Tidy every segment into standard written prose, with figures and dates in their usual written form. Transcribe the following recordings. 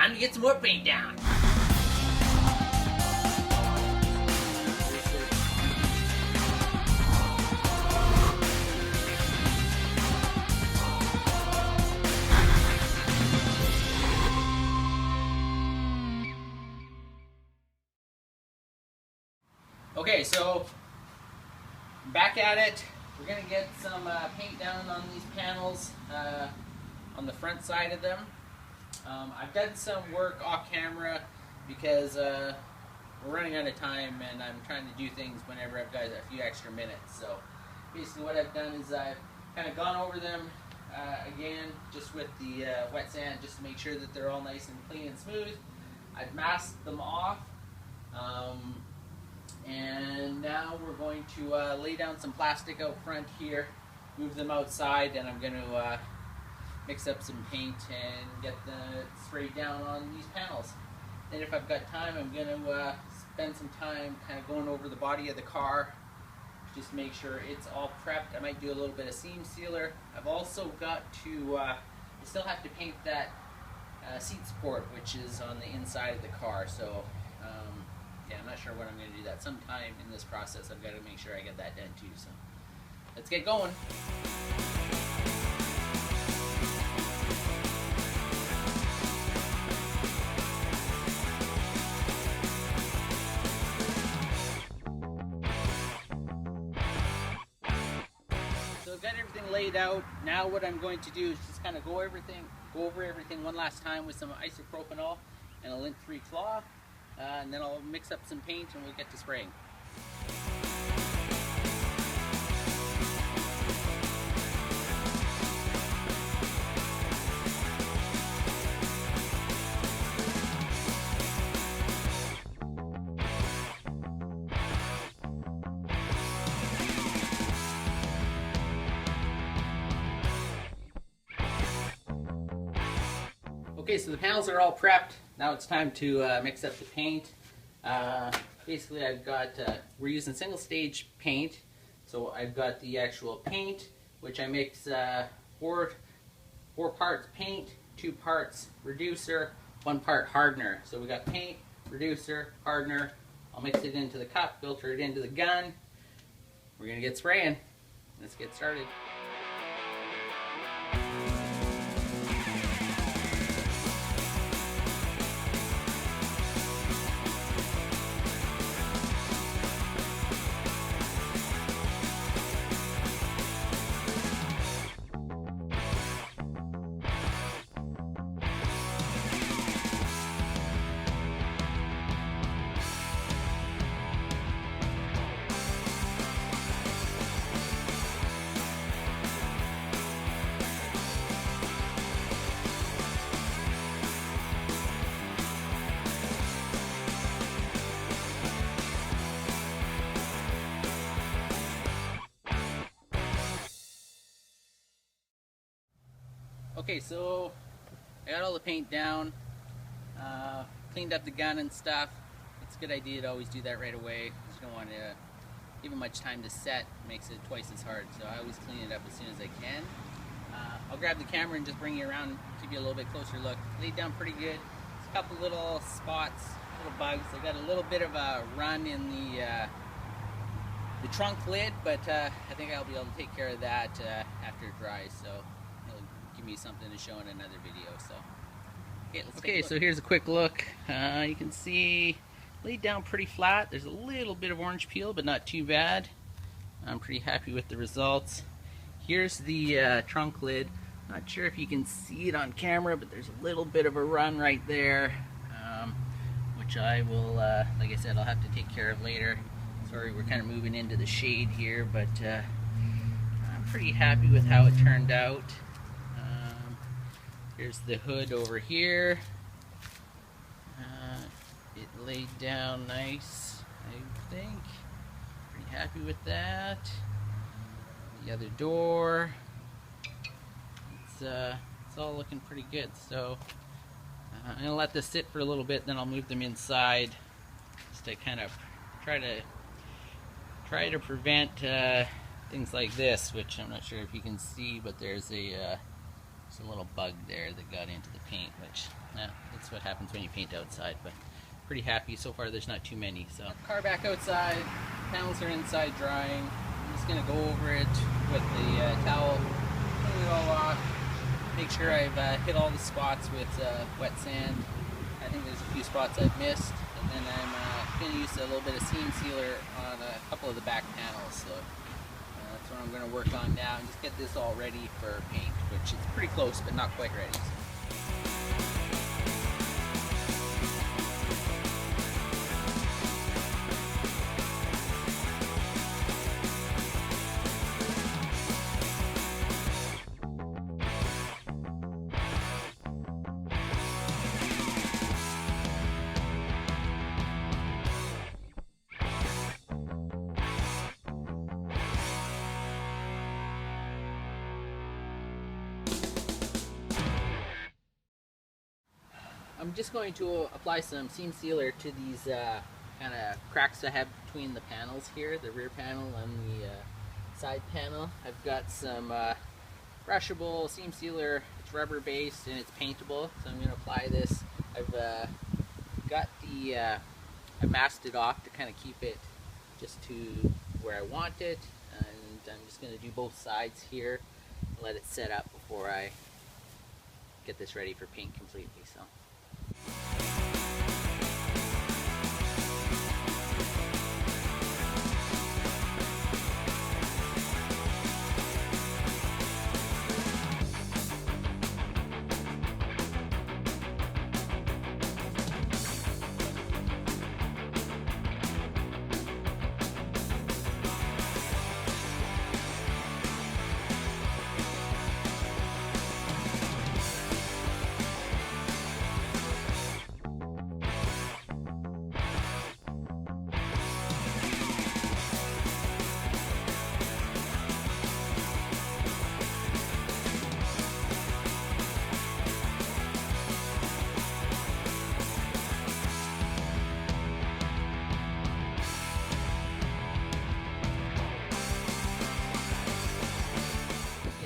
Time to get some more paint down. Okay, so back at it. We're going to get some paint down on these panels on the front side of them. I've done some work off camera because we're running out of time and I'm trying to do things whenever I've got a few extra minutes. So basically what I've done is I've kind of gone over them again just with the wet sand just to make sure that they're all nice and clean and smooth. I've masked them off. And now we're going to lay down some plastic out front here, move them outside, and I'm going to mix up some paint and get the spray down on these panels. Then if I've got time, I'm going to spend some time kind of going over the body of the car, just make sure it's all prepped. I might do a little bit of seam sealer. I've also got to, I still have to paint that seat support, which is on the inside of the car. So yeah, I'm not sure when I'm going to do that. Sometime in this process, I've got to make sure I get that done too. So let's get going. So I've got everything laid out. Now what I'm going to do is just kind of go over everything one last time with some isopropanol and a lint-free cloth. And then I'll mix up some paint and we'll get to spraying. Okay, so the panels are all prepped. Now it's time to mix up the paint. Basically, I've got, we're using single stage paint. So I've got the actual paint, which I mix four parts paint, 2 parts reducer, 1 part hardener. So we got paint, reducer, hardener. I'll mix it into the cup, filter it into the gun. We're gonna get spraying. Let's get started. Okay, so I got all the paint down, cleaned up the gun and stuff. It's a good idea to always do that right away because you don't want to give it much time to set. It makes it twice as hard, so I always clean it up as soon as I can. I'll grab the camera and just bring you around, give you a little bit closer look. Laid down pretty good. There's a couple little spots, little bugs. I got a little bit of a run in the trunk lid, but I think I'll be able to take care of that after it dries. So it'll give me something to show in another video. So okay, let's take a look. So here's a quick look. You can see laid down pretty flat. There's a little bit of orange peel, but not too bad. I'm pretty happy with the results. Here's the trunk lid. Not sure if you can see it on camera, but there's a little bit of a run right there, which I will, like I said, I'll have to take care of later. Sorry, we're kind of moving into the shade here, but I'm pretty happy with how it turned out. Here's the hood over here. It laid down nice, I think. Pretty happy with that. The other door. It's all looking pretty good. So I'm gonna let this sit for a little bit, then I'll move them inside, just to kind of try to prevent things like this, which I'm not sure if you can see, but there's a little bug there that got into the paint, which that's what happens when you paint outside, but pretty happy. So far there's not too many. So car back outside, panels are inside drying. I'm just going to go over it with the towel, clean it all off, make sure I've hit all the spots with wet sand. I think there's a few spots I've missed, and then I'm going to use a little bit of seam sealer on a couple of the back panels. So that's what I'm going to work on now and just get this all ready for paint, which is pretty close but not quite ready. I'm just going to apply some seam sealer to these kind of cracks I have between the panels here, the rear panel and the side panel. I've got some brushable seam sealer. It's rubber based and it's paintable, so I'm going to apply this. I've got the I masked it off to kind of keep it just to where I want it, and I'm just going to do both sides here and let it set up before I get this ready for paint completely. So.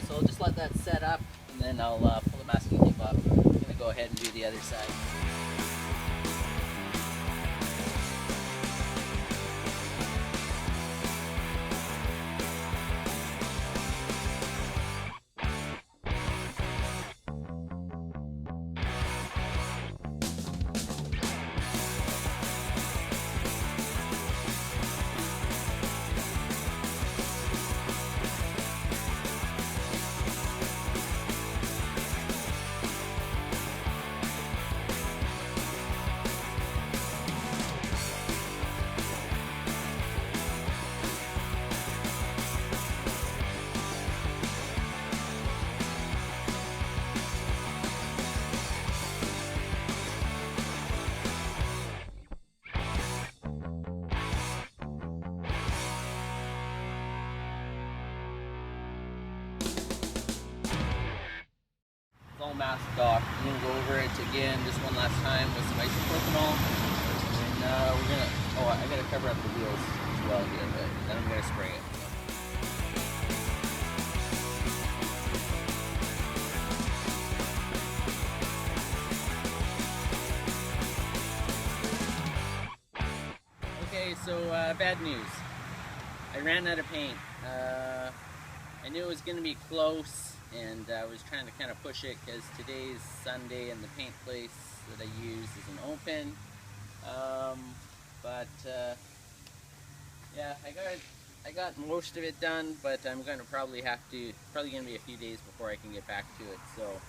So I'll just let that set up, and then I'll pull the masking tape up. I'm going to go ahead and do the other side. All masked off. I'm going to go over it again just one last time with some isopropanol. And we're going to, oh, I got to cover up the wheels as well here, but then I'm going to spray it. Okay, so bad news. I ran out of paint. I knew it was going to be close, and I was trying to kind of push it because today's Sunday and the paint place that I use isn't open. Yeah, I got most of it done, but I'm going to probably going to be a few days before I can get back to it. So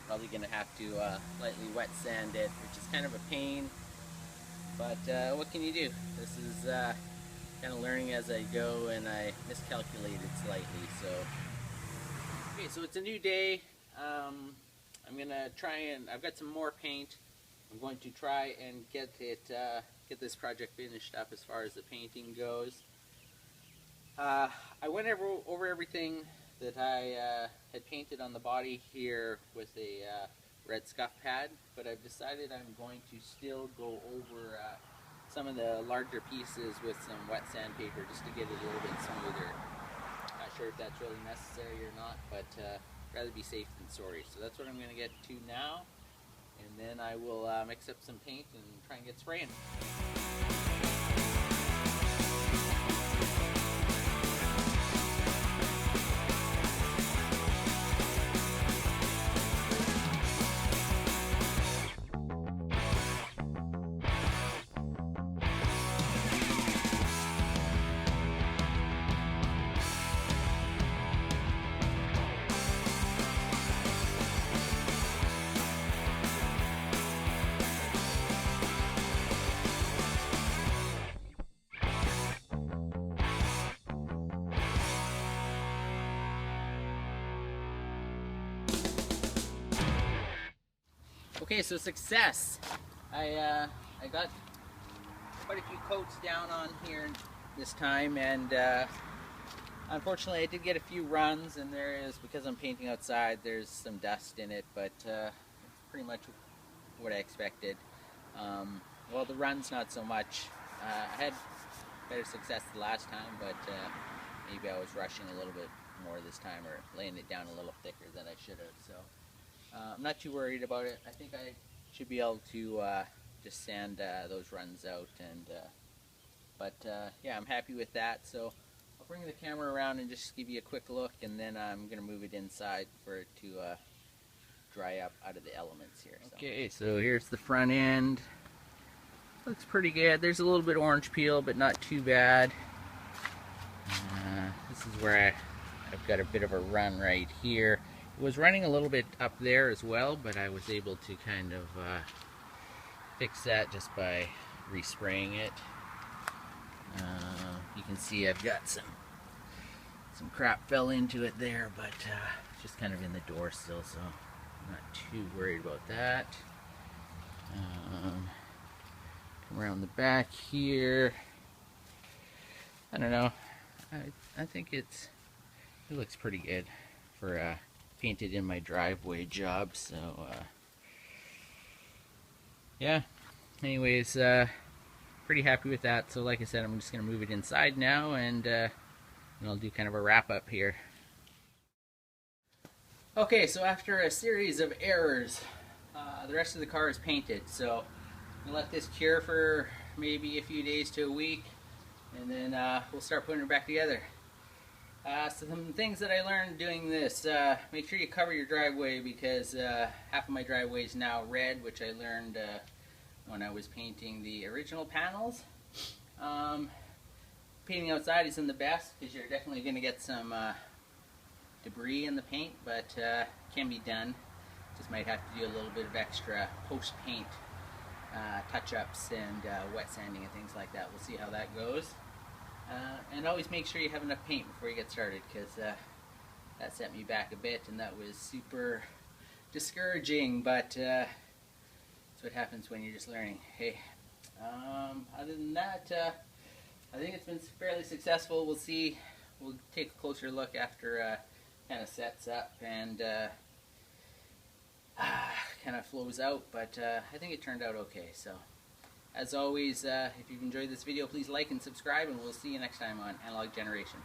probably going to have to lightly wet sand it, which is kind of a pain. But what can you do? This is kind of learning as I go, and I miscalculated slightly. So. Okay, so it's a new day. I'm gonna try and I've got some more paint. I'm going to try and get get this project finished up as far as the painting goes. I went over everything that I had painted on the body here with a red scuff pad, but I've decided I'm going to still go over some of the larger pieces with some wet sandpaper just to get it a little bit smoother. Not sure if that's really necessary or not, but rather be safe than sorry. So that's what I'm going to get to now, and then I will mix up some paint and try and get spraying. Okay, so success. I got quite a few coats down on here this time, and unfortunately I did get a few runs, and there is, because I'm painting outside, there's some dust in it, but it's pretty much what I expected. Well, the runs not so much. I had better success the last time, but maybe I was rushing a little bit more this time, or laying it down a little thicker than I should have. So I'm not too worried about it. I think I should be able to just sand those runs out, and yeah, I'm happy with that. So I'll bring the camera around and just give you a quick look, and then I'm going to move it inside for it to dry up out of the elements here. So. Okay, so here's the front end. Looks pretty good. There's a little bit orange peel, but not too bad. This is where I've got a bit of a run right here. It was running a little bit up there as well, but I was able to kind of fix that just by respraying it. You can see I've got some crap fell into it there, but it's just kind of in the door still, so I'm not too worried about that. Come around the back here. I don't know. I think it looks pretty good for painted in my driveway job, so yeah, anyways, pretty happy with that. So like I said, I'm just gonna move it inside now, and I'll do kind of a wrap up here. Okay, so after a series of errors, the rest of the car is painted, so I'm gonna let this cure for maybe a few days to a week, and then we'll start putting it back together. So some things that I learned doing this: make sure you cover your driveway, because half of my driveway is now red, which I learned when I was painting the original panels. Painting outside isn't the best, because you're definitely going to get some debris in the paint, but can be done. Just might have to do a little bit of extra post-paint touch-ups and wet sanding and things like that. We'll see how that goes. And always make sure you have enough paint before you get started, because that set me back a bit, and that was super discouraging, but that's what happens when you're just learning. Hey, other than that, I think it's been fairly successful. We'll see. We'll take a closer look after kind of sets up and kind of flows out, but I think it turned out okay. So as always, if you've enjoyed this video, please like and subscribe, and we'll see you next time on Analog Generation.